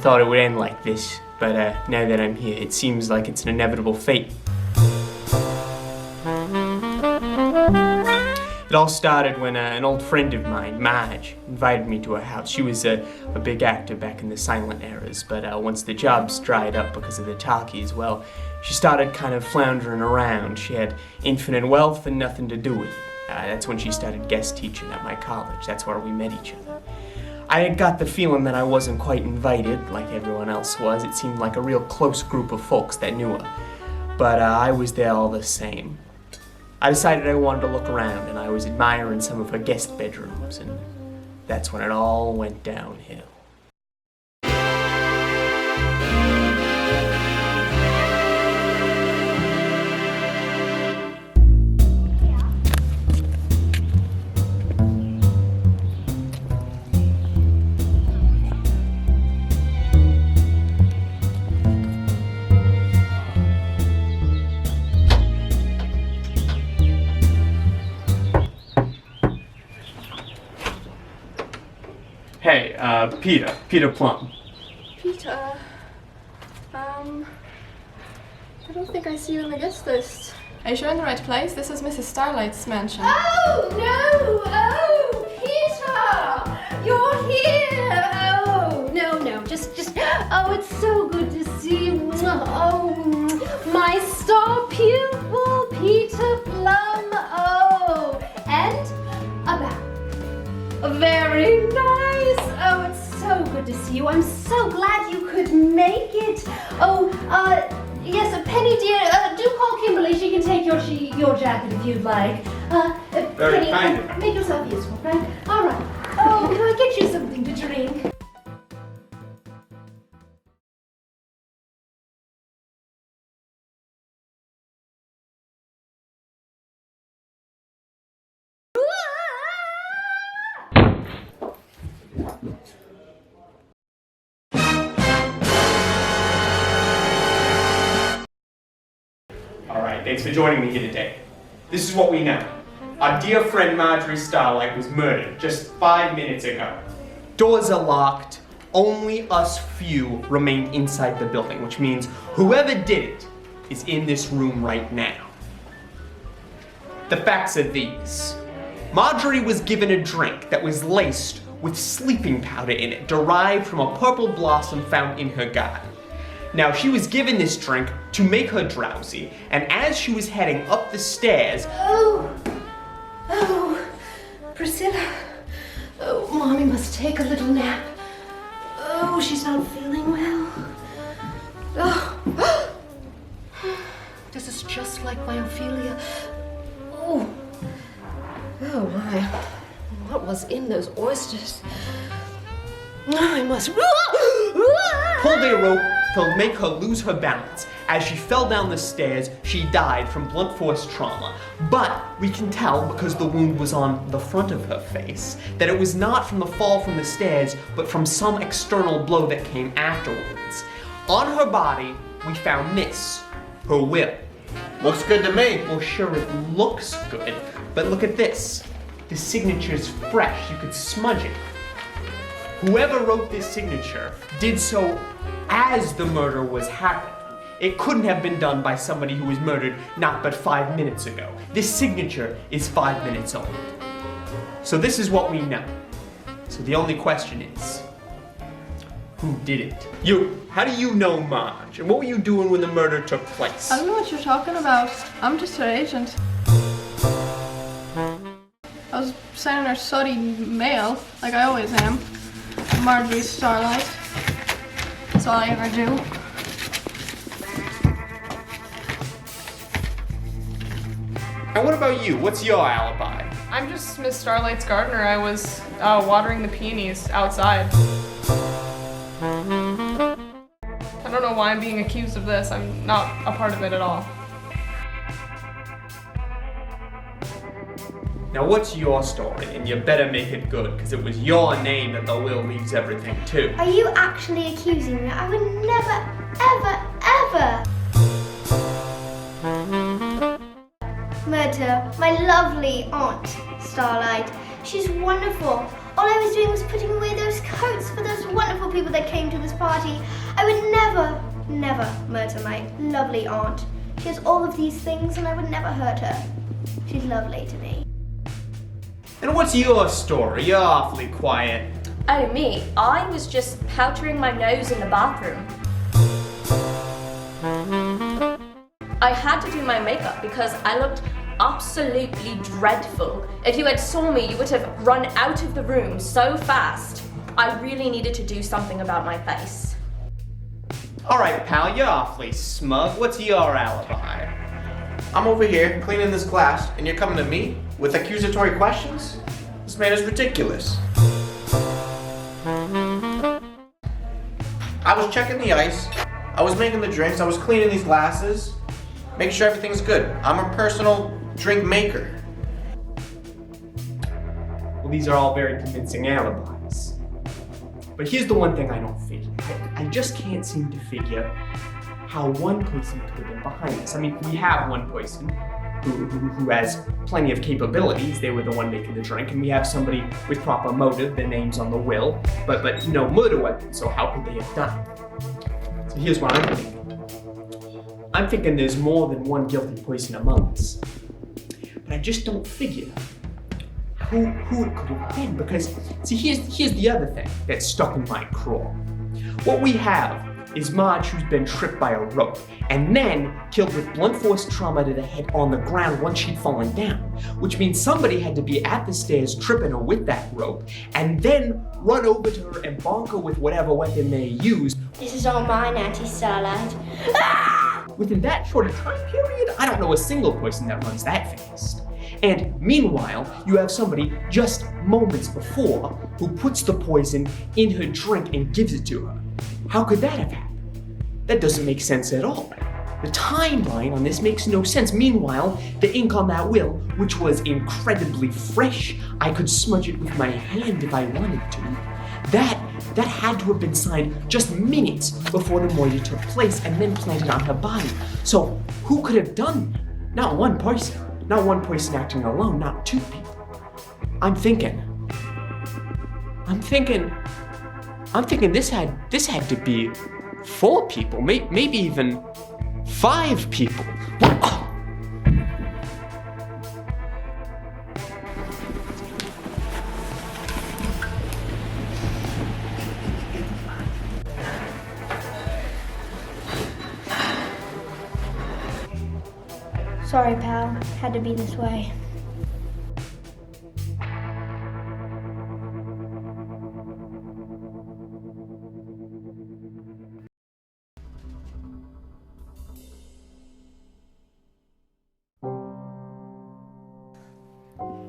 thought it would end like this, but now that I'm here, it seems like it's an inevitable fate. It all started when an old friend of mine, Marge, invited me to her house. She was a big actor back in the silent eras, but once the jobs dried up because of the talkies, well, she started kind of floundering around. She had infinite wealth and nothing to do with it. That's when she started guest teaching at my college. That's where we met each other. I had got the feeling that I wasn't quite invited like everyone else was. It seemed like a real close group of folks that knew her. But I was there all the same. I decided I wanted to look around, and I was admiring some of her guest bedrooms, and that's when it all went downhill. Hey, Peter Plum. Peter, I don't think I see you on the guest list. Are you sure in the right place? This is Mrs. Starlight's mansion. Oh, no! Oh, Peter! You're here! Oh, no, just, oh, it's so good to see you. Oh, my star pupil, Peter Plum. Oh, and a bow. Very nice. Oh, it's so good to see you. I'm so glad you could make it. Oh, yes, Penny dear, do call Kimberly. She can take your jacket if you'd like. Very Penny, kind. Make yourself useful, right? All right. Oh, can I get you something to drink? Alright, thanks for joining me here today. This is what we know. Our dear friend Marjorie Starlight was murdered just 5 minutes ago. Doors are locked, only us few remain inside the building, which means whoever did it is in this room right now. The facts are these. Marjorie was given a drink that was laced with sleeping powder in it, derived from a purple blossom found in her garden. Now, she was given this drink to make her drowsy, and as she was heading up the stairs... Oh, Priscilla. Oh, Mommy must take a little nap. Oh, she's not feeling well. Oh, this is just like my Ophelia. Oh my. What was in those oysters? I must... pulled a rope to make her lose her balance. As she fell down the stairs, she died from blunt force trauma. But we can tell, because the wound was on the front of her face, that it was not from the fall from the stairs, but from some external blow that came afterwards. On her body, we found this, her will. Looks good to me. Well, sure, it looks good, but look at this. The signature's fresh, you could smudge it. Whoever wrote this signature did so as the murder was happening. It couldn't have been done by somebody who was murdered not but 5 minutes ago. This signature is 5 minutes old. So this is what we know. So the only question is, who did it? You, how do you know Marge? And what were you doing when the murder took place? I don't know what you're talking about. I'm just her agent. I was sending her soddy mail, like I always am. Marjorie Starlight. That's all I ever do. And what about you? What's your alibi? I'm just Miss Starlight's gardener. I was watering the peonies outside. I don't know why I'm being accused of this. I'm not a part of it at all. Now what's your story? And you better make it good, because it was your name that the will leaves everything to. Are you actually accusing me? I would never, ever murder my lovely Aunt Starlight. She's wonderful. All I was doing was putting away those coats for those wonderful people that came to this party. I would never murder my lovely aunt. She has all of these things and I would never hurt her. She's lovely to me. And what's your story? You're awfully quiet. Oh, me? I was just powdering my nose in the bathroom. I had to do my makeup because I looked absolutely dreadful. If you had saw me, you would have run out of the room so fast. I really needed to do something about my face. All right, pal, you're awfully smug. What's your alibi? I'm over here cleaning this glass, and you're coming to me with accusatory questions? This man is ridiculous. I was checking the ice, I was making the drinks, I was cleaning these glasses, making sure everything's good. I'm a personal drink maker. Well, these are all very convincing alibis. But here's the one thing I don't figure. I just can't seem to figure how one person could have been behind this. I mean, we have one person who has plenty of capabilities. They were the one making the drink, and we have somebody with proper motive. Their name's on the will, but no murder weapon. So how could they have done it? So here's what I'm thinking. I'm thinking there's more than one guilty person among us, but I just don't figure who it could have been. Because see, here's the other thing that's stuck in my craw. What we have is Marge, who's been tripped by a rope and then killed with blunt force trauma to the head on the ground once she'd fallen down, which means somebody had to be at the stairs tripping her with that rope and then run over to her and bonk her with whatever weapon they used. This is all mine, Auntie Starlight. Within that short a time period, I don't know a single person that runs that fast. And meanwhile, you have somebody just moments before who puts the poison in her drink and gives it to her. How could that have happened? That doesn't make sense at all. The timeline on this makes no sense. Meanwhile, the ink on that will, which was incredibly fresh, I could smudge it with my hand if I wanted to. That had to have been signed just minutes before the moiety took place and then planted on her body. So who could have done that? Not one person. Not one person acting alone, not two people. I'm thinking this had to be 4 people, maybe even 5 people. Sorry, pal. Had to be this way.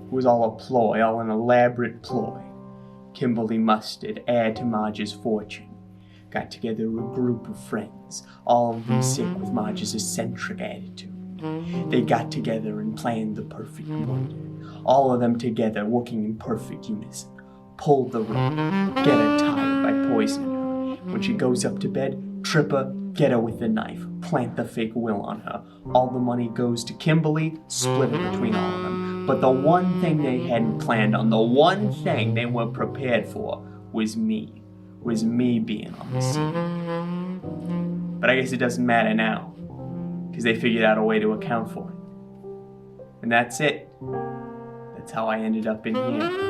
It was all a ploy, all an elaborate ploy. Kimberly Mustard, heir to Marge's fortune, got together a group of friends, all of them sick with Marge's eccentric attitude. They got together and planned the perfect murder. All of them together, working in perfect unison. Pull the rope, get her tired by poisoning her. When she goes up to bed, trip her, get her with the knife, plant the fake will on her. All the money goes to Kimberly, split it between all of them. But the one thing they hadn't planned on, the one thing they weren't prepared for, was me. Was me being on the scene. But I guess it doesn't matter now, because they figured out a way to account for it. And that's it. That's how I ended up in here.